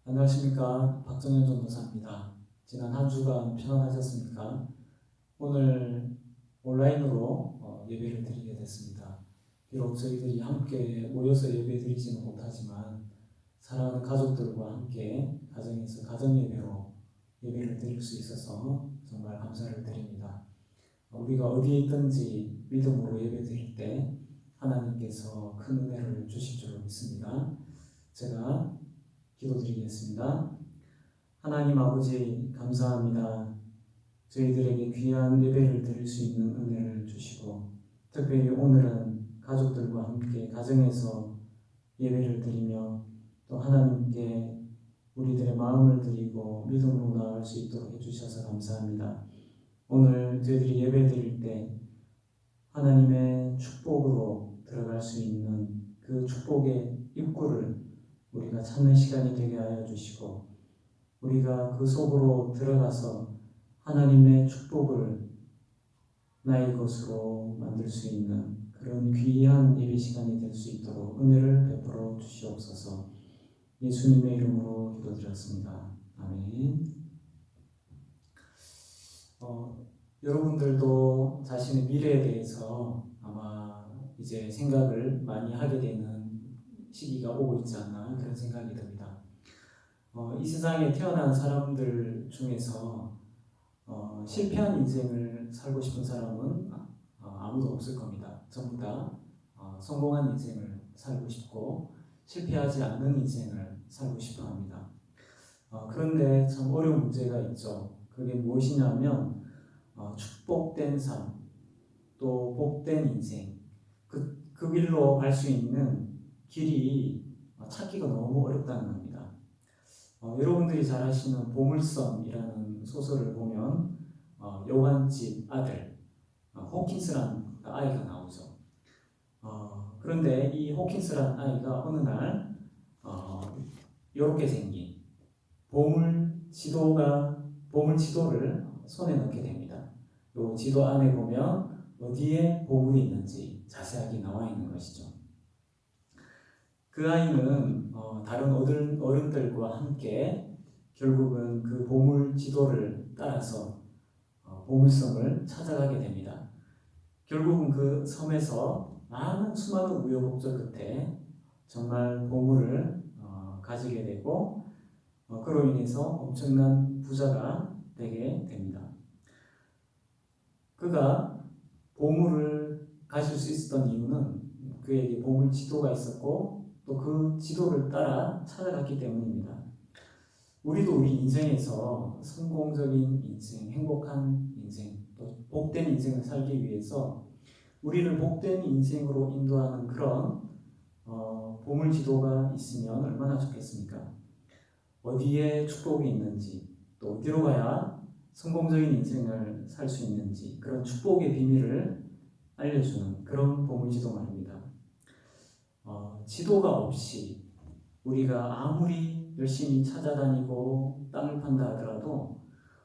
안녕하십니까. 박정현 전도사입니다. 지난 한 주간 평안하셨습니까? 오늘 온라인으로 예배를 드리게 됐습니다. 비록 저희들이 함께 모여서 예배 드리지는 못하지만 사랑하는 가족들과 함께 가정에서 가정예배로 예배를 드릴 수 있어서 정말 감사를 드립니다. 우리가 어디에 있든지 믿음으로 예배 드릴 때 하나님께서 큰 은혜를 주실 줄 믿습니다. 제가 기도드리겠습니다. 하나님 아버지 감사합니다. 저희들에게 귀한 예배를 드릴 수 있는 은혜를 주시고 특별히 오늘은 가족들과 함께 가정에서 예배를 드리며 또 하나님께 우리들의 마음을 드리고 믿음으로 나아갈 수 있도록 해주셔서 감사합니다. 오늘 저희들이 예배 드릴 때 하나님의 축복으로 들어갈 수 있는 그 축복의 입구를 우리가 찾는 시간이 되게 하여 주시고 우리가 그 속으로 들어가서 하나님의 축복을 나의 것으로 만들 수 있는 그런 귀한 예배 시간이 될 수 있도록 은혜를 베풀어 주시옵소서. 예수님의 이름으로 기도드렸습니다. 아멘. 여러분들도 자신의 미래에 대해서 아마 이제 생각을 많이 하게 되는 시기가 오고 있지 않나 그런 생각이 듭니다. 이 세상에 태어난 사람들 중에서 실패한 인생을 살고 싶은 사람은 아무도 없을 겁니다. 전부 다 성공한 인생을 살고 싶고 실패하지 않는 인생을 살고 싶어 합니다. 그런데 참 어려운 문제가 있죠. 그게 무엇이냐면 축복된 삶, 또 복된 인생, 그 길로 갈 수 있는 길이 찾기가 너무 어렵다는 겁니다. 여러분들이 잘 아시는 보물섬이라는 소설을 보면 요한집 아들 호킨스라는 아이가 나오죠. 그런데 이 호킨스라는 아이가 어느 날 이렇게 생긴 보물 지도를 손에 넣게 됩니다. 이 지도 안에 보면 어디에 보물이 있는지 자세하게 나와 있는 것이죠. 그 아이는 다른 어른들과 함께 결국은 그 보물 지도를 따라서 보물섬을 찾아가게 됩니다. 결국은 그 섬에서 많은 수많은 우여곡절 끝에 정말 보물을 가지게 되고 그로 인해서 엄청난 부자가 되게 됩니다. 그가 보물을 가질 수 있었던 이유는 그에게 보물 지도가 있었고 또 그 지도를 따라 찾아갔기 때문입니다. 우리도 우리 인생에서 성공적인 인생, 행복한 인생, 또 복된 인생을 살기 위해서 우리를 복된 인생으로 인도하는 그런 보물 지도가 있으면 얼마나 좋겠습니까? 어디에 축복이 있는지, 또 어디로 가야 성공적인 인생을 살 수 있는지 그런 축복의 비밀을 알려주는 그런 보물 지도 말입니다. 지도가 없이 우리가 아무리 열심히 찾아다니고 땅을 판다 하더라도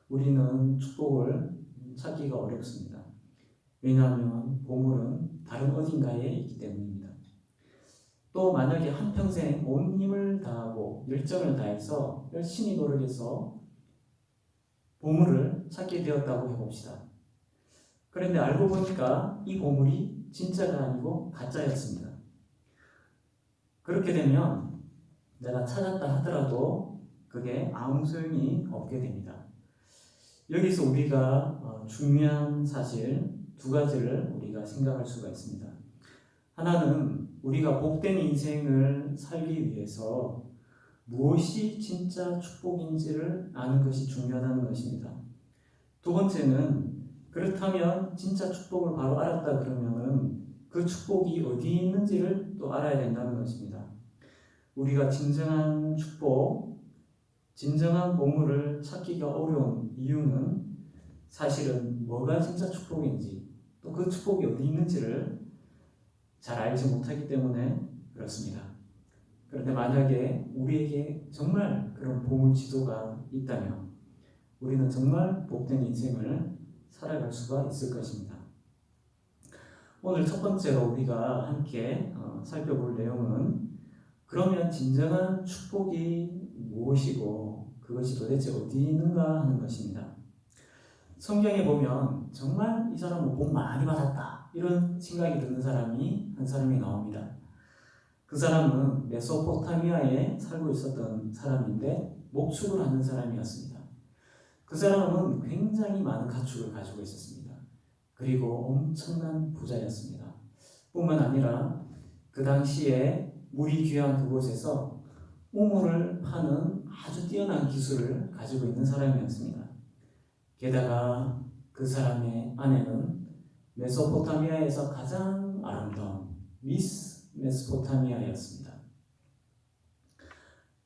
우리는 축복을 찾기가 어렵습니다. 왜냐하면 보물은 다른 어딘가에 있기 때문입니다. 또 만약에 한평생 온 힘을 다하고 열정을 다해서 열심히 노력해서 보물을 찾게 되었다고 해봅시다. 그런데 알고 보니까 이 보물이 진짜가 아니고 가짜였습니다. 그렇게 되면 내가 찾았다 하더라도 그게 아무 소용이 없게 됩니다. 여기서 우리가 중요한 사실 두 가지를 우리가 생각할 수가 있습니다. 하나는 우리가 복된 인생을 살기 위해서 무엇이 진짜 축복인지를 아는 것이 중요하다는 것입니다. 두 번째는 그렇다면 진짜 축복을 바로 알았다 그러면은 그 축복이 어디 있는지를 또 알아야 된다는 것입니다. 우리가 진정한 축복, 진정한 보물을 찾기가 어려운 이유는 사실은 뭐가 진짜 축복인지 또 그 축복이 어디 있는지를 잘 알지 못하기 때문에 그렇습니다. 그런데 만약에 우리에게 정말 그런 보물 지도가 있다면 우리는 정말 복된 인생을 살아갈 수가 있을 것입니다. 오늘 첫 번째로 우리가 함께 살펴볼 내용은 그러면 진정한 축복이 무엇이고 그것이 도대체 어디 있는가 하는 것입니다. 성경에 보면 정말 이 사람은 복 많이 받았다 이런 생각이 드는 사람이 한 사람이 나옵니다. 그 사람은 메소포타미아에 살고 있었던 사람인데 목축을 하는 사람이었습니다. 그 사람은 굉장히 많은 가축을 가지고 있었습니다. 그리고 엄청난 부자였습니다. 뿐만 아니라 그 당시에 물이 귀한 그곳에서 우물을 파는 아주 뛰어난 기술을 가지고 있는 사람이었습니다. 게다가 그 사람의 아내는 메소포타미아에서 가장 아름다운 미스 메소포타미아였습니다.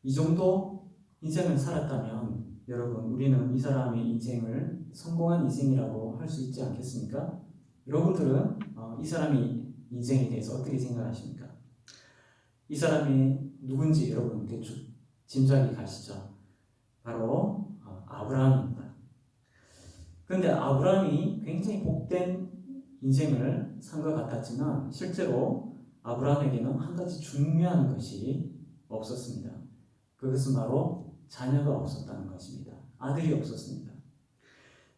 이 정도 인생을 살았다면 여러분, 우리는 이 사람의 인생을 성공한 인생이라고 할 수 있지 않겠습니까? 여러분들은 이 사람의 인생에 대해서 어떻게 생각하십니까? 이 사람이 누군지 여러분 대충 짐작이 가시죠? 바로 아브라함입니다. 그런데 아브라함이 굉장히 복된 인생을 산 것 같았지만 실제로 아브라함에게는 한 가지 중요한 것이 없었습니다. 그것은 바로 자녀가 없었다는 것입니다. 아들이 없었습니다.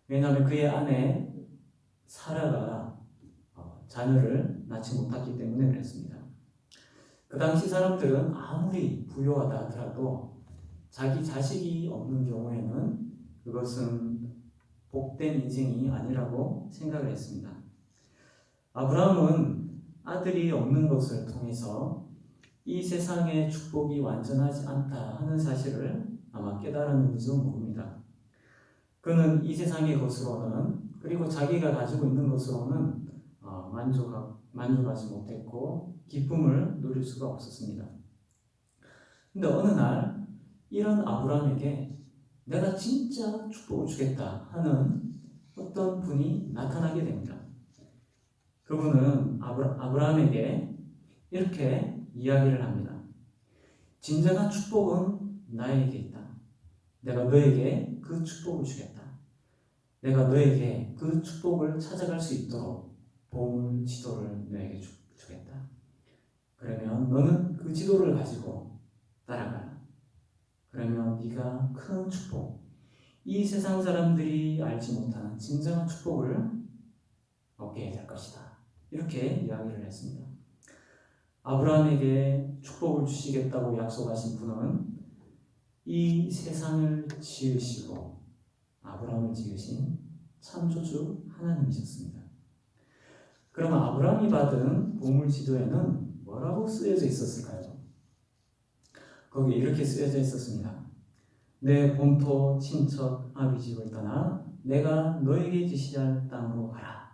왜냐하면 그의 아내 사라가 자녀를 낳지 못했기 때문에 그랬습니다. 그 당시 사람들은 아무리 부유하다 하더라도 자기 자식이 없는 경우에는 그것은 복된 인생이 아니라고 생각을 했습니다. 아브라함은 아들이 없는 것을 통해서 이 세상의 축복이 완전하지 않다 하는 사실을 아마 깨달았는지도 모릅니다. 그는 이 세상의 것으로는 그리고 자기가 가지고 있는 것으로는 만족하지 못했고 기쁨을 누릴 수가 없었습니다. 근데 어느 날 이런 아브라함에게 내가 진짜 축복을 주겠다 하는 어떤 분이 나타나게 됩니다. 그분은 아브라함에게 이렇게 이야기를 합니다. 진정한 축복은 나에게 있다. 내가 너에게 그 축복을 주겠다. 내가 너에게 그 축복을 찾아갈 수 있도록 보물 지도를 너에게 주겠다. 그러면 너는 그 지도를 가지고 따라가라. 그러면 네가 큰 축복, 이 세상 사람들이 알지 못하는 진정한 축복을 얻게 될 것이다. 이렇게 이야기를 했습니다. 아브라함에게 축복을 주시겠다고 약속하신 분은 이 세상을 지으시고 아브라함을 지으신 창조주 하나님이셨습니다. 그러면 아브라함이 받은 보물 지도에는 뭐라고 쓰여져 있었을까요? 거기에 이렇게 쓰여져 있었습니다. 내 본토 친척 아비 집을 떠나 내가 너에게 지시할 땅으로 가라.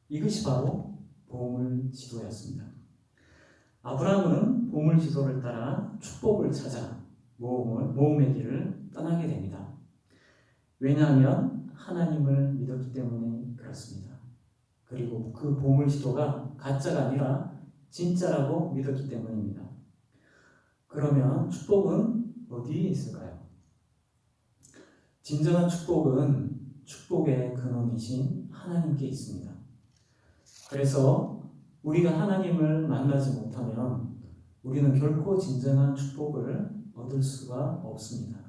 이것이 바로 보물 지도였습니다. 아브라함은 보물 지도를 따라 축복을 찾아 모험의 길을 떠나게 됩니다. 왜냐하면 하나님을 믿었기 때문에 그렇습니다. 그리고 그 보물 지도가 가짜가 아니라 진짜라고 믿었기 때문입니다. 그러면 축복은 어디에 있을까요? 진정한 축복은 축복의 근원이신 하나님께 있습니다. 그래서 우리가 하나님을 만나지 못하면 우리는 결코 진정한 축복을 얻을 수가 없습니다.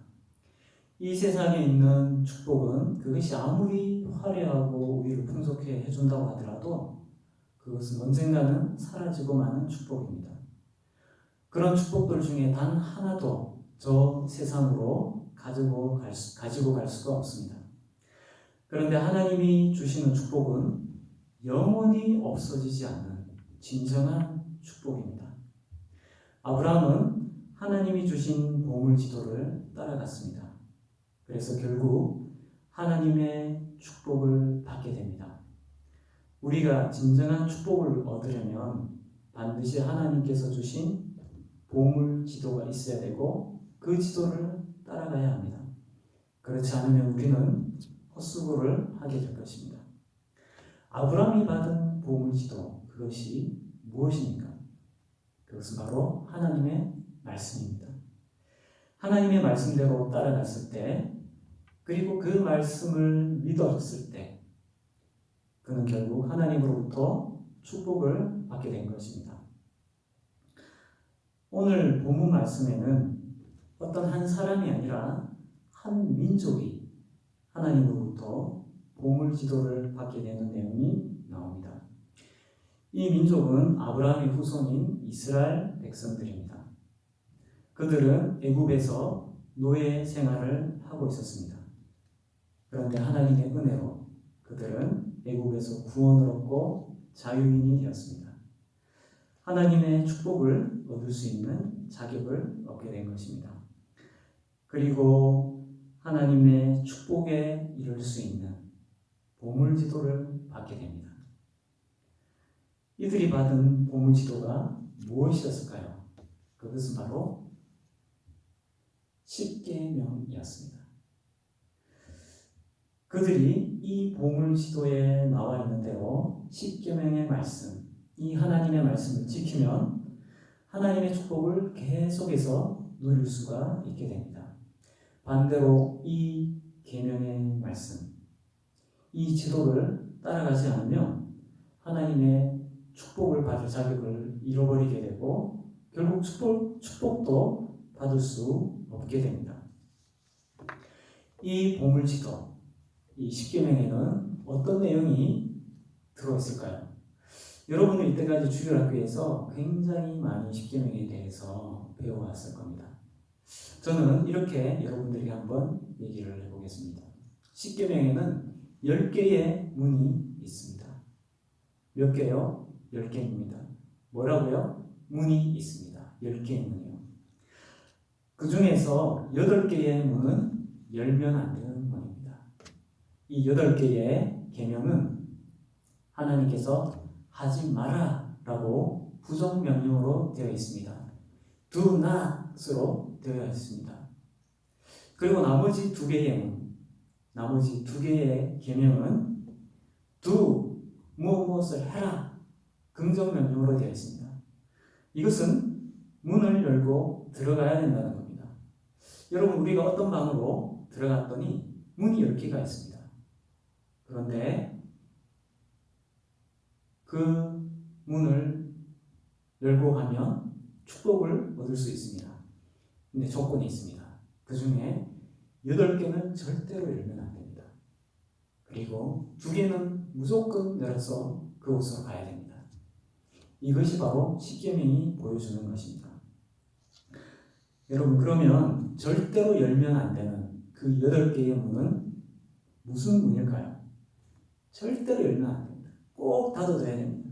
이 세상에 있는 축복은 그것이 아무리 화려하고 우리를 풍족해 해준다고 하더라도 그것은 언젠가는 사라지고 마는 축복입니다. 그런 축복들 중에 단 하나도 저 세상으로 가지고 갈 수가 없습니다. 그런데 하나님이 주시는 축복은 영원히 없어지지 않는 진정한 축복입니다. 아브라함은 하나님이 주신 보물 지도를 따라갔습니다. 그래서 결국 하나님의 축복을 받게 됩니다. 우리가 진정한 축복을 얻으려면 반드시 하나님께서 주신 보물 지도가 있어야 되고 그 지도를 따라가야 합니다. 그렇지 않으면 우리는 헛수고를 하게 될 것입니다. 아브라함이 받은 보물 지도, 그것이 무엇입니까? 그것은 바로 하나님의 말씀입니다. 하나님의 말씀대로 따라갔을 때, 그리고 그 말씀을 믿었을 때 그는 결국 하나님으로부터 축복을 받게 된 것입니다. 오늘 본문 말씀에는 어떤 한 사람이 아니라 한 민족이 하나님으로부터 보물 지도를 받게 되는 내용이 나옵니다. 이 민족은 아브라함의 후손인 이스라엘 백성들입니다. 그들은 애굽에서 노예 생활을 하고 있었습니다. 그런데 하나님의 은혜로 그들은 애굽에서 구원을 얻고 자유인이 되었습니다. 하나님의 축복을 얻을 수 있는 자격을 얻게 된 것입니다. 그리고 하나님의 축복에 이를 수 있는 보물지도를 받게 됩니다. 이들이 받은 보물지도가 무엇이었을까요? 그것은 바로 십계명이었습니다. 그들이 이 보물지도에 나와 있는 대로 십계명의 말씀, 이 하나님의 말씀을 지키면 하나님의 축복을 계속해서 누릴 수가 있게 됩니다. 반대로 이 계명의 말씀, 이 지도를 따라가지 않으면 하나님의 축복을 받을 자격을 잃어버리게 되고 결국 축복도 받을 수 없게 됩니다. 이 보물지도, 이 십계명에는 어떤 내용이 들어있을까요? 여러분은 이때까지 주일학교에서 굉장히 많이 십계명에 대해서 배워왔을 겁니다. 저는 이렇게 여러분들에게 한번 얘기를 해보겠습니다. 십계명에는 10개의 문이 있습니다. 몇 개요? 10개입니다. 뭐라고요? 문이 있습니다. 10개의 문이요. 그 중에서 8개의 문은 열면 안 되는 문입니다. 이 8개의 계명은 하나님께서 하지 마라 라고 부정명령으로 되어 있습니다. Do not으로 되어 있습니다. 그리고 나머지 2개의 계명은 do, 무엇을 해라, 긍정명령으로 되어 있습니다. 이것은 문을 열고 들어가야 된다는 겁니다. 여러분, 우리가 어떤 방으로 들어갔더니 문이 10개가 있습니다. 그런데 그 문을 열고 가면 축복을 얻을 수 있습니다. 근데 조건이 있습니다. 그 중에 8개는 절대로 열면 안 됩니다. 그리고 2개는 무조건 열어서 그곳으로 가야 됩니다. 이것이 바로 십계명이 보여주는 것입니다. 여러분, 그러면 절대로 열면 안 되는 그 8개의 문은 무슨 문일까요? 절대로 열면 안 됩니다. 꼭 닫아둬야 됩니다.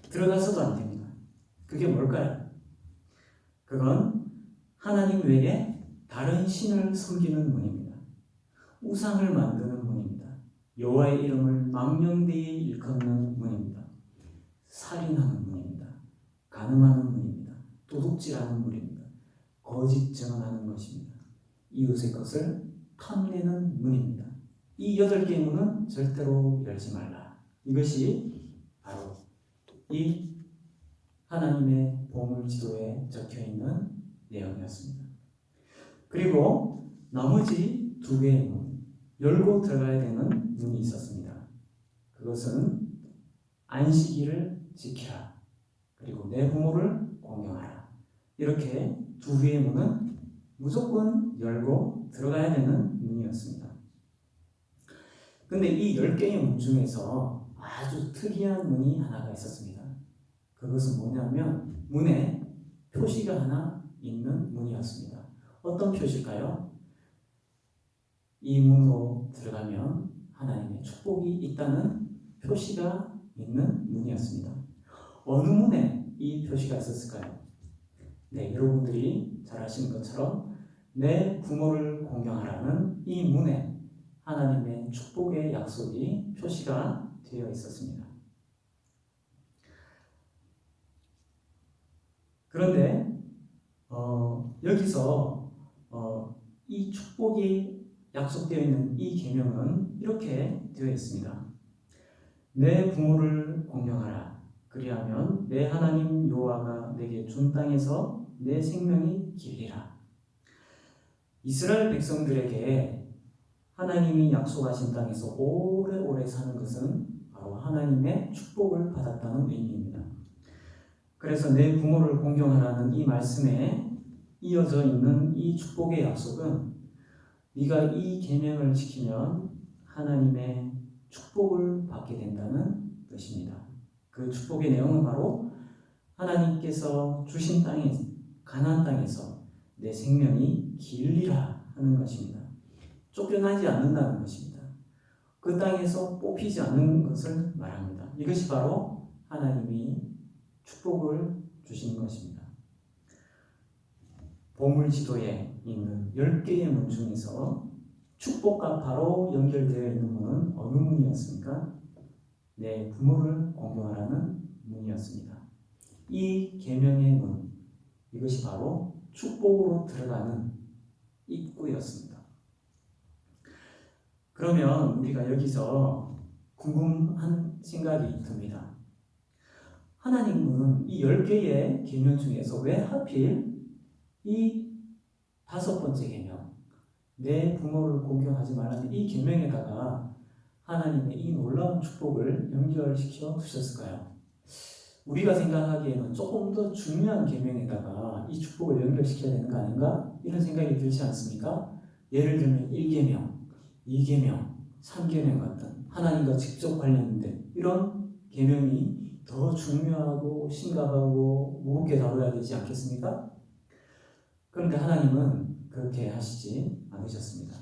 들어가서도 안 됩니다. 그게 뭘까요? 그건 하나님 외에 다른 신을 섬기는 문입니다. 우상을 만드는 문입니다. 여호와의 이름을 망령되이 일컫는 문입니다. 살인하는 문입니다. 간음하는 문입니다. 도둑질하는 문입니다. 거짓 증언하는 것입니다. 이웃의 것을 탐내는 문입니다. 이 8개의 문은 절대로 열지 말라. 이것이 바로 이 하나님의 보물지도에 적혀있는 내용이었습니다. 그리고 나머지 2개의 문, 열고 들어가야 되는 문이 있었습니다. 그것은 안식일을 지키라, 그리고 내 부모를 공경하라. 이렇게 2개의 문은 무조건 열고 들어가야 되는 문이었습니다. 근데 이 10개의 문 중에서 아주 특이한 문이 하나가 있었습니다. 그것은 뭐냐면 문에 표시가 하나 있는 문이었습니다. 어떤 표시일까요? 이 문으로 들어가면 하나님의 축복이 있다는 표시가 있는 문이었습니다. 어느 문에 이 표시가 있었을까요? 네, 여러분들이 잘 아시는 것처럼 내 부모를 공경하라는 이 문에 하나님의 축복의 약속이 표시가 되어 있었습니다. 그런데 여기서 이 축복이 약속되어 있는 이 계명은 이렇게 되어 있습니다. 내 부모를 공경하라. 그리하면 내 하나님 여호와가 내게 준 땅에서 내 생명이 길리라. 이스라엘 백성들에게 하나님이 약속하신 땅에서 오래오래 사는 것은 바로 하나님의 축복을 받았다는 의미입니다. 그래서 내 부모를 공경하라는 이 말씀에 이어져 있는 이 축복의 약속은 네가 이 계명을 지키면 하나님의 축복을 받게 된다는 뜻입니다. 그 축복의 내용은 바로 하나님께서 주신 땅에, 가나안 땅에서 내 생명이 길리라 하는 것입니다. 쫓겨나지 않는다는 것입니다. 그 땅에서 뽑히지 않는 것을 말합니다. 이것이 바로 하나님이 축복을 주시는 것입니다. 보물지도에 있는 10개의 문 중에서 축복과 바로 연결되어 있는 문은 어느 문이었습니까? 내 부모를 공경하라는 문이었습니다. 이 계명의 문, 이것이 바로 축복으로 들어가는 입구였습니다. 그러면 우리가 여기서 궁금한 생각이 듭니다. 하나님은 이 10개의 계명 중에서 왜 하필 이 5번째 계명, 내 부모를 공경하지 말라는 이 계명에다가 하나님의 이 놀라운 축복을 연결시켜 두셨을까요? 우리가 생각하기에는 조금 더 중요한 계명에다가 이 축복을 연결시켜야 되는 거 아닌가? 이런 생각이 들지 않습니까? 예를 들면 1계명, 2계명, 3계명 같은 하나님과 직접 관련된 이런 계명이 더 중요하고 심각하고 무겁게 다뤄야 되지 않겠습니까? 그런데 하나님은 그렇게 하시지 않으셨습니다.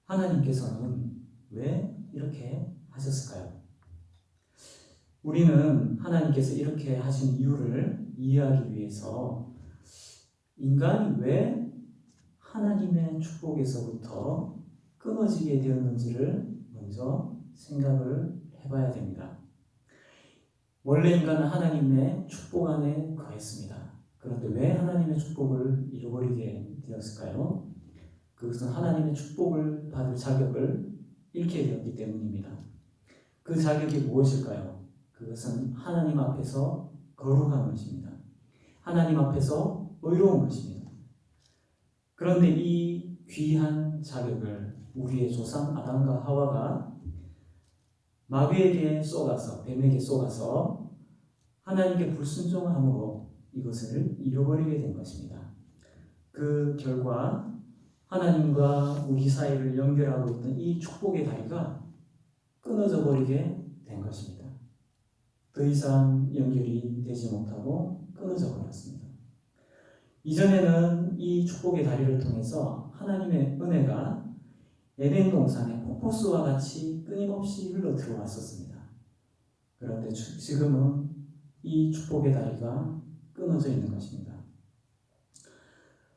하나님께서는 왜 이렇게 하셨을까요? 우리는 하나님께서 이렇게 하신 이유를 이해하기 위해서 인간이 왜 하나님의 축복에서부터 끊어지게 되었는지를 먼저 생각을 해봐야 됩니다. 원래 인간은 하나님의 축복 안에 거했습니다. 그런데 왜 하나님의 축복을 잃어버리게 되었을까요? 그것은 하나님의 축복을 받을 자격을 잃게 되었기 때문입니다. 그 자격이 무엇일까요? 그것은 하나님 앞에서 거룩한 것입니다. 하나님 앞에서 의로운 것입니다. 그런데 이 귀한 자격을 우리의 조상 아담과 하와가 마귀에게 쏘가서, 뱀에게 쏘가서 하나님께 불순종함으로 이것을 잃어버리게 된 것입니다. 그 결과 하나님과 우리 사이를 연결하고 있던 이 축복의 다리가 끊어져 버리게 된 것입니다. 더 이상 연결이 되지 못하고 끊어져 버렸습니다. 이전에는 이 축복의 다리를 통해서 하나님의 은혜가 에덴 동산의 폭포수와 같이 끊임없이 흘러 들어왔었습니다. 그런데 지금은 이 축복의 다리가 끊어져 있는 것입니다.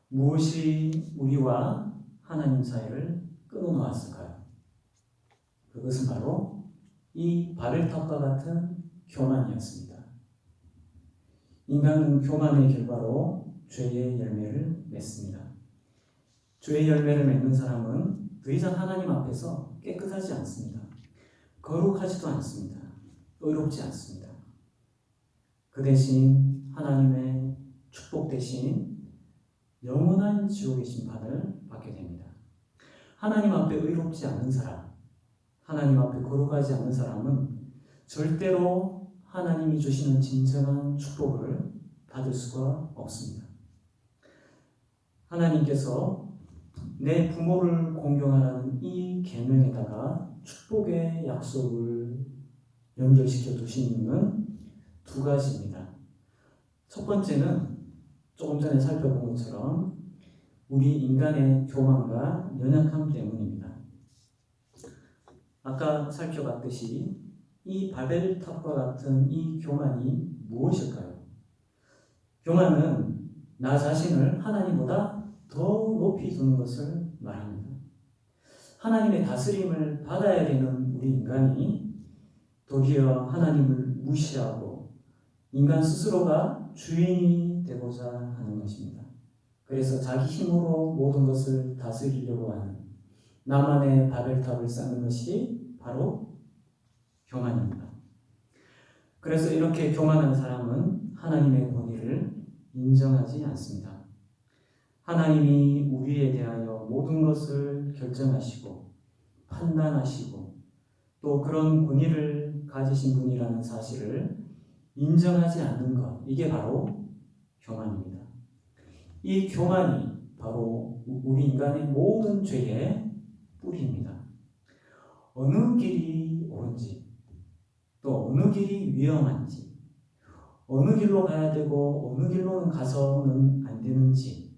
무엇이 우리와 하나님 사이를 끊어놓았을까요? 그것은 바로 이 바벨탑과 같은 교만이었습니다. 인간은 교만의 결과로 죄의 열매를 맺습니다. 죄의 열매를 맺는 사람은 더 이상 하나님 앞에서 깨끗하지 않습니다. 거룩하지도 않습니다. 의롭지 않습니다. 그 대신 하나님의 축복 대신 영원한 지옥의 심판을 받게 됩니다. 하나님 앞에 의롭지 않는 사람, 하나님 앞에 거룩하지 않는 사람은 절대로 하나님이 주시는 진정한 축복을 받을 수가 없습니다. 하나님께서 내 부모를 공경하라는 이 계명에다가 축복의 약속을 연결시켜 두신 이유는 두 가지입니다. 첫 번째는 조금 전에 살펴본 것처럼 우리 인간의 교만과 연약함 때문입니다. 아까 살펴봤듯이 이 바벨탑과 같은 이 교만이 무엇일까요? 교만은 나 자신을 하나님보다 더 높이 두는 것을 말합니다. 하나님의 다스림을 받아야 되는 우리 인간이 도리어 하나님을 무시하고 인간 스스로가 주인이 되고자 하는 것입니다. 그래서 자기 힘으로 모든 것을 다스리려고 하는 나만의 바벨탑을 쌓는 것이 바로 교만입니다. 그래서 이렇게 교만한 사람은 하나님의 권위를 인정하지 않습니다. 하나님이 우리에 대하여 모든 것을 결정하시고 판단하시고 또 그런 권위를 가지신 분이라는 사실을 인정하지 않는 것, 이게 바로 교만입니다. 이 교만이 바로 우리 인간의 모든 죄의 뿌리입니다. 어느 길이 옳은지, 또 어느 길이 위험한지, 어느 길로 가야 되고 어느 길로는 가서는 안 되는지,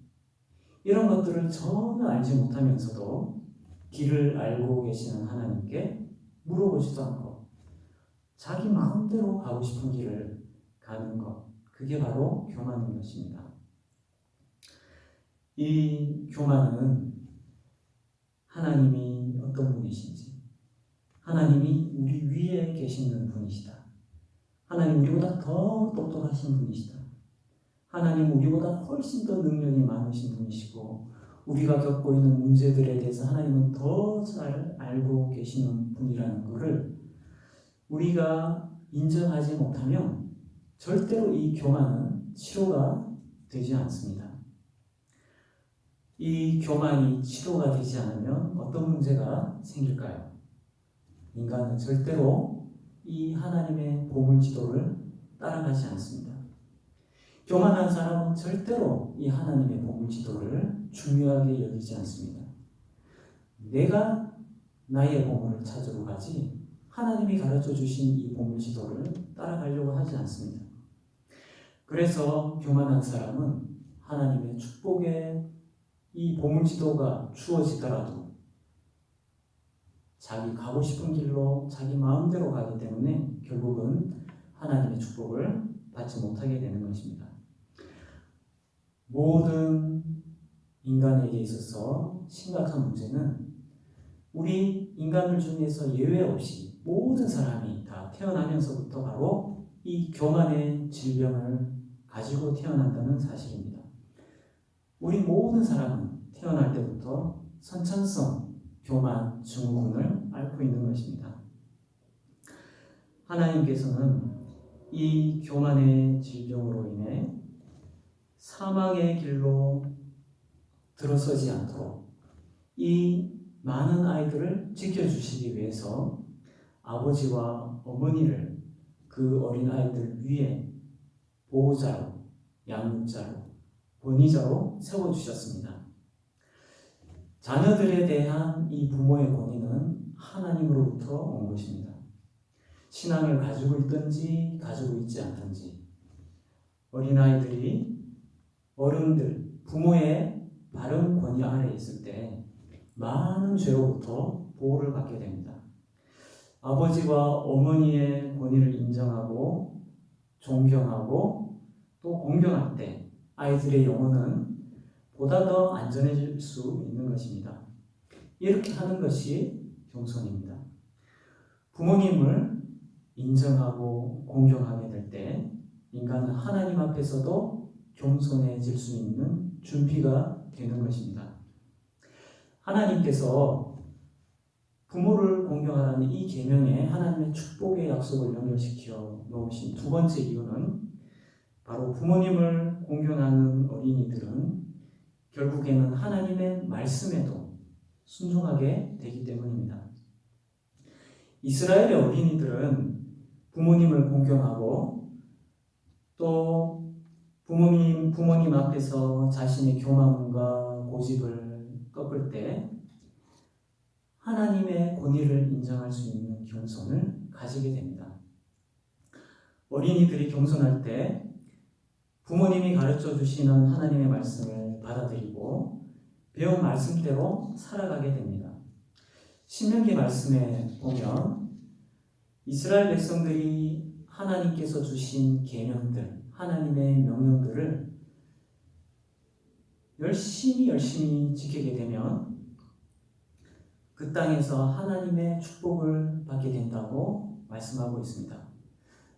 이런 것들을 전혀 알지 못하면서도 길을 알고 계시는 하나님께 물어보지도 않고 자기 마음대로 가고 싶은 길을 가는 것, 그게 바로 교만인 것입니다. 이 교만은 하나님이 어떤 분이신지, 하나님이 우리 위에 계시는 분이시다, 하나님 우리보다 더 똑똑하신 분이시다, 하나님 우리보다 훨씬 더 능력이 많으신 분이시고 우리가 겪고 있는 문제들에 대해서 하나님은 더 잘 알고 계시는 분이라는 것을 우리가 인정하지 못하면 절대로 이 교만은 치료가 되지 않습니다. 이 교만이 치료가 되지 않으면 어떤 문제가 생길까요? 인간은 절대로 이 하나님의 보물지도를 따라가지 않습니다. 교만한 사람은 절대로 이 하나님의 보물지도를 중요하게 여기지 않습니다. 내가 나의 보물을 찾으러 가지 하나님이 가르쳐 주신 이 보물지도를 따라가려고 하지 않습니다. 그래서 교만한 사람은 하나님의 축복에 이 보물지도가 주어지더라도 자기 가고 싶은 길로 자기 마음대로 가기 때문에 결국은 하나님의 축복을 받지 못하게 되는 것입니다. 모든 인간에게 있어서 심각한 문제는 우리 인간들 중에서 예외 없이 모든 사람이 다 태어나면서부터 바로 이 교만의 질병을 가지고 태어난다는 사실입니다. 우리 모든 사람은 태어날 때부터 선천성 교만 증후군을 앓고 있는 것입니다. 하나님께서는 이 교만의 질병으로 인해 사망의 길로 들어서지 않도록 이 많은 아이들을 지켜주시기 위해서 아버지와 어머니를 그 어린 아이들 위에 보호자로, 양육자로, 권위자로 세워주셨습니다. 자녀들에 대한 이 부모의 권위는 하나님으로부터 온 것입니다. 신앙을 가지고 있든지 가지고 있지 않든지 어린아이들이 어른들, 부모의 바른 권위 아래에 있을 때 많은 죄로부터 보호를 받게 됩니다. 아버지와 어머니의 권위를 인정하고 존경하고 또 공경할 때 아이들의 영혼은 보다 더 안전해질 수 있는 것입니다. 이렇게 하는 것이 겸손입니다. 부모님을 인정하고 공경하게 될 때 인간은 하나님 앞에서도 겸손해질 수 있는 준비가 되는 것입니다. 하나님께서 부모를 공경하라는 이 계명에 하나님의 축복의 약속을 연결시켜 놓으신 두 번째 이유는 바로 부모님을 공경하는 어린이들은 결국에는 하나님의 말씀에도 순종하게 되기 때문입니다. 이스라엘의 어린이들은 부모님을 공경하고 또 부모님 앞에서 자신의 교만과 고집을 꺾을 때 하나님의 권위를 인정할 수 있는 겸손을 가지게 됩니다. 어린이들이 겸손할 때 부모님이 가르쳐 주시는 하나님의 말씀을 받아들이고 배운 말씀대로 살아가게 됩니다. 신명기 말씀에 보면 이스라엘 백성들이 하나님께서 주신 계명들, 하나님의 명령들을 열심히 지키게 되면 그 땅에서 하나님의 축복을 받게 된다고 말씀하고 있습니다.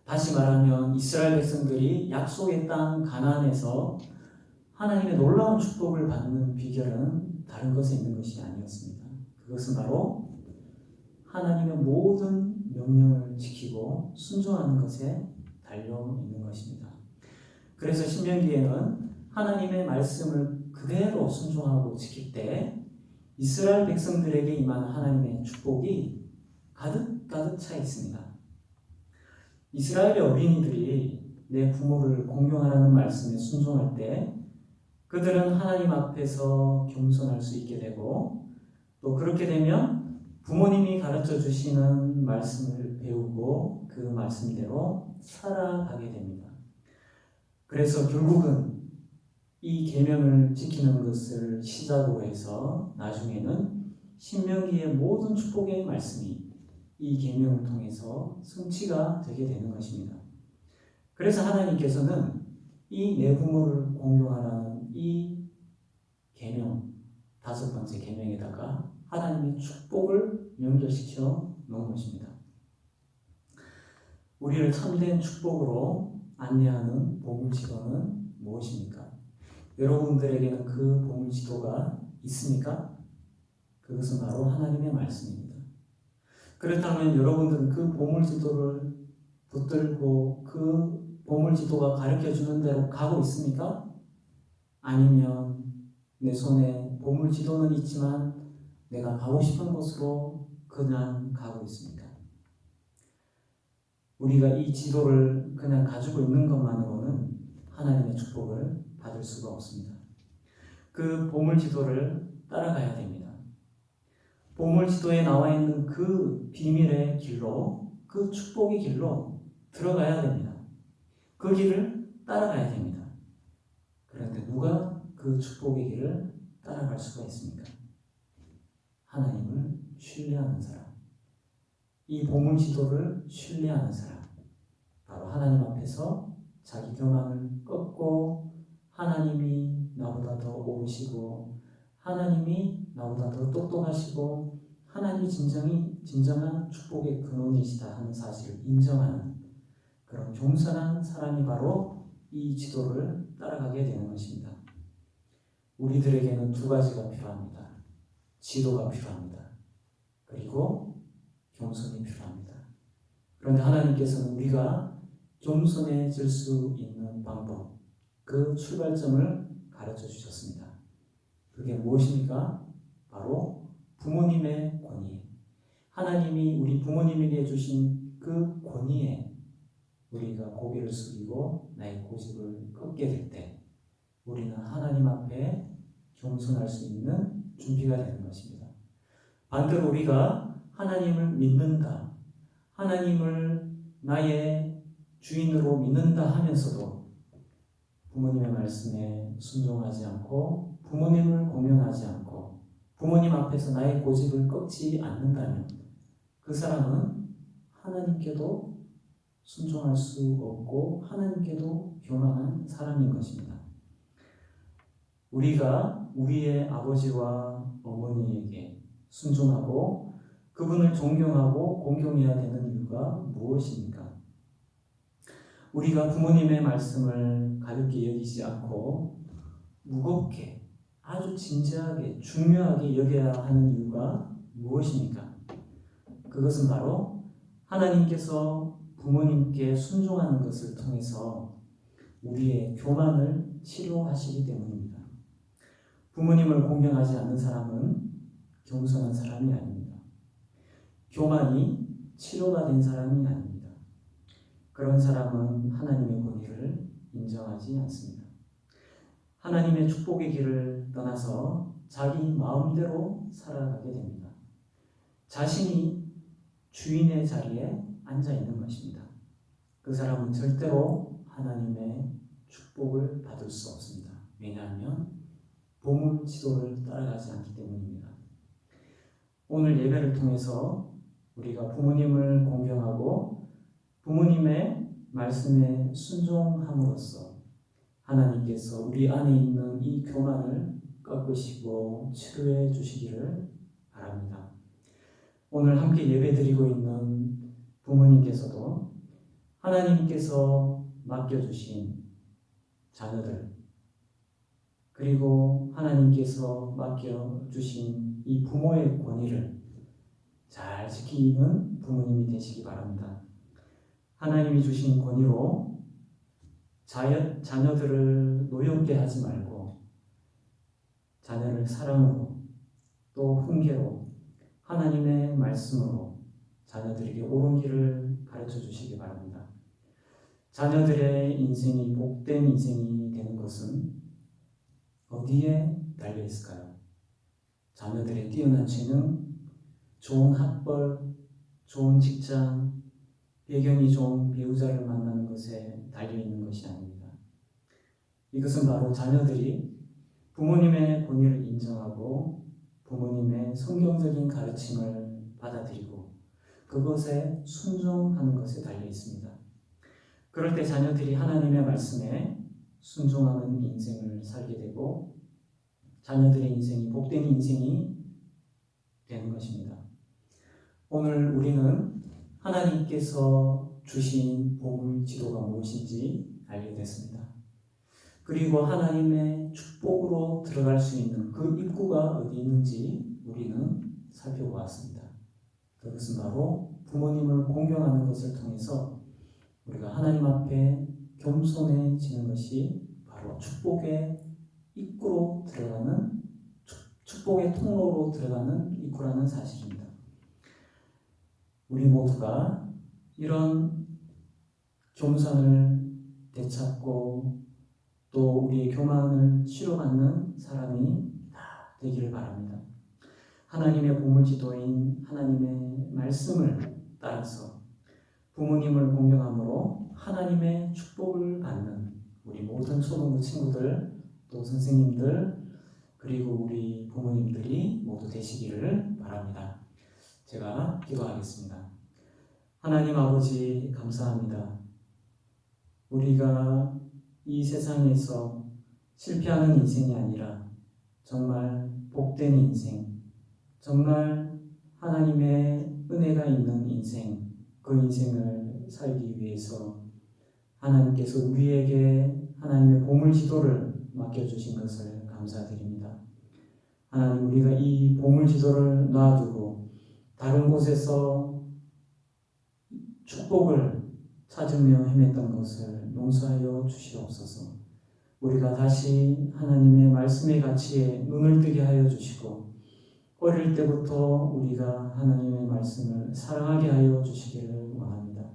다시 말하면 이스라엘 백성들이 약속의 땅 가나안에서 하나님의 놀라운 축복을 받는 비결은 다른 것에 있는 것이 아니었습니다. 그것은 바로 하나님의 모든 명령을 지키고 순종하는 것에 달려 있는 것입니다. 그래서 신명기에는 하나님의 말씀을 그대로 순종하고 지킬 때 이스라엘 백성들에게 임하는 하나님의 축복이 가득 차 있습니다. 이스라엘의 어린이들이 내 부모를 공경하라는 말씀에 순종할 때 그들은 하나님 앞에서 겸손할 수 있게 되고, 또 그렇게 되면 부모님이 가르쳐 주시는 말씀을 배우고 그 말씀대로 살아가게 됩니다. 그래서 결국은 이 계명을 지키는 것을 시작으로 해서 나중에는 신명기의 모든 축복의 말씀이 이 계명을 통해서 성취가 되게 되는 것입니다. 그래서 하나님께서는 이 내 부모를 공경하라는 이 계명, 5번째 계명에다가 하나님의 축복을 연결시켜 놓은 것입니다. 우리를 참된 축복으로 안내하는 보물지도는 무엇입니까? 여러분들에게는 그 보물지도가 있습니까? 그것은 바로 하나님의 말씀입니다. 그렇다면 여러분들은 그 보물지도를 붙들고 그 보물지도가 가르쳐주는 대로 가고 있습니까? 아니면 내 손에 보물지도는 있지만 내가 가고 싶은 곳으로 그냥 가고 있습니까? 우리가 이 지도를 그냥 가지고 있는 것만으로는 하나님의 축복을 받을 수가 없습니다. 그 보물지도를 따라가야 됩니다. 보물지도에 나와 있는 그 비밀의 길로, 그 축복의 길로 들어가야 됩니다. 그 길을 따라가야 됩니다. 그런데 누가 그 축복의 길을 따라갈 수가 있습니까? 하나님을 신뢰하는 사람, 이 보물지도를 신뢰하는 사람, 바로 하나님 앞에서 자기 교만을 꺾고 하나님이 나보다 더 옳으시고 하나님이 나보다 더 똑똑하시고 하나님이 진정한 축복의 근원이시다 하는 사실을 인정하는 그런 겸손한 사람이 바로 이 지도를 따라가게 되는 것입니다. 우리들에게는 2가지가 필요합니다. 지도가 필요합니다. 그리고 겸손이 필요합니다. 그런데 하나님께서는 우리가 겸손해질 수 있는 방법, 그 출발점을 가르쳐 주셨습니다. 그게 무엇입니까? 바로 부모님의 권위. 하나님이 우리 부모님에게 주신 그 권위에 우리가 고개를 숙이고 나의 고집을 꺾게 될 때 우리는 하나님 앞에 겸손할 수 있는 준비가 되는 것입니다. 반대로 우리가 하나님을 믿는다, 하나님을 나의 주인으로 믿는다 하면서도 부모님의 말씀에 순종하지 않고 부모님을 공경하지 않고 부모님 앞에서 나의 고집을 꺾지 않는다면 그 사람은 하나님께도 순종할 수 없고 하나님께도 교만한 사람인 것입니다. 우리가 우리의 아버지와 어머니에게 순종하고 그분을 존경하고 공경해야 되는 이유가 무엇입니까? 우리가 부모님의 말씀을 가볍게 여기지 않고 무겁게 아주 진지하게 중요하게 여겨야 하는 이유가 무엇입니까? 그것은 바로 하나님께서 부모님께 순종하는 것을 통해서 우리의 교만을 치료하시기 때문입니다. 부모님을 공경하지 않는 사람은 겸손한 사람이 아닙니다. 교만이 치료가 된 사람이 아닙니다. 그런 사람은 하나님의 권위를 인정하지 않습니다. 하나님의 축복의 길을 떠나서 자기 마음대로 살아가게 됩니다. 자신이 주인의 자리에 앉아 있는 것입니다. 그 사람은 절대로 하나님의 축복을 받을 수 없습니다. 왜냐하면 보물 지도를 따라가지 않기 때문입니다. 오늘 예배를 통해서 우리가 부모님을 공경하고 부모님의 말씀에 순종함으로써 하나님께서 우리 안에 있는 이 교만을 꺾으시고 치료해 주시기를 바랍니다. 오늘 함께 예배드리고 있는 부모님께서도 하나님께서 맡겨주신 자녀들 그리고 하나님께서 맡겨주신 이 부모의 권위를 잘 지키는 부모님이 되시기 바랍니다. 하나님이 주신 권위로 자녀들을 노엽게 하지 말고 자녀를 사랑으로 또 훈계로 하나님의 말씀으로 자녀들에게 옳은 길을 가르쳐 주시기 바랍니다. 자녀들의 인생이 복된 인생이 되는 것은 어디에 달려 있을까요? 자녀들의 뛰어난 재능, 좋은 학벌, 좋은 직장, 배경이 좋은 배우자를 만나는 것에 달려 있는 것이 아닙니다. 이것은 바로 자녀들이 부모님의 권위를 인정하고 부모님의 성경적인 가르침을 받아들이고 그것에 순종하는 것에 달려 있습니다. 그럴 때 자녀들이 하나님의 말씀에 순종하는 인생을 살게 되고 자녀들의 인생이 복된 인생이 되는 것입니다. 오늘 우리는 하나님께서 주신 복을 지도가 무엇인지 알게 됐습니다. 그리고 하나님의 축복으로 들어갈 수 있는 그 입구가 어디 있는지 우리는 살펴보았습니다. 그것은 바로 부모님을 공경하는 것을 통해서 우리가 하나님 앞에 겸손해지는 것이 바로 축복의 입구로 들어가는, 축복의 통로로 들어가는 입구라는 사실입니다. 우리 모두가 이런 겸손을 되찾고 또 우리의 교만을 치료받는 사람이 다 되기를 바랍니다. 하나님의 보물지도인 하나님의 말씀을 따라서 부모님을 공경함으로 하나님의 축복을 받는 우리 모든 초등부 친구들 또 선생님들 그리고 우리 부모님들이 모두 되시기를 바랍니다. 제가 기도하겠습니다. 하나님 아버지 감사합니다. 우리가 이 세상에서 실패하는 인생이 아니라 정말 복된 인생, 정말 하나님의 은혜가 있는 인생, 그 인생을 살기 위해서 하나님께서 우리에게 하나님의 보물지도를 맡겨주신 것을 감사드립니다. 하나님, 우리가 이 보물지도를 놔두고 다른 곳에서 축복을 찾으며 헤맸던 것을 용서하여 주시옵소서. 우리가 다시 하나님의 말씀의 가치에 눈을 뜨게 하여 주시고 어릴 때부터 우리가 하나님의 말씀을 사랑하게 하여 주시기를 원합니다.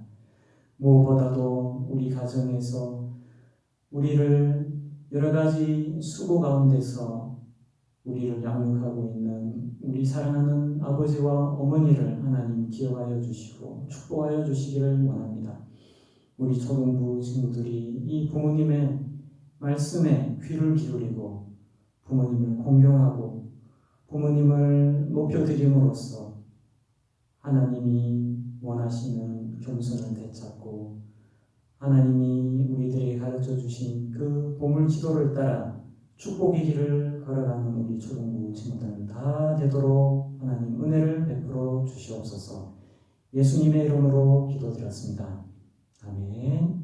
무엇보다도 우리 가정에서 우리를 여러 가지 수고 가운데서 우리를 양육하고 있는 우리 사랑하는 아버지와 어머니를 하나님 기억하여 주시고 축복하여 주시기를 원합니다. 우리 초등부 친구들이 이 부모님의 말씀에 귀를 기울이고 부모님을 공경하고 부모님을 높여드림으로써 하나님이 원하시는 겸손을 되찾고 하나님이 우리들에게 가르쳐 주신 그 보물지도를 따라 축복의 길을 걸어가는 우리 초등부 친구들 다 되도록 하나님 은혜를 베풀어 주시옵소서. 예수님의 이름으로 기도드렸습니다. 아멘.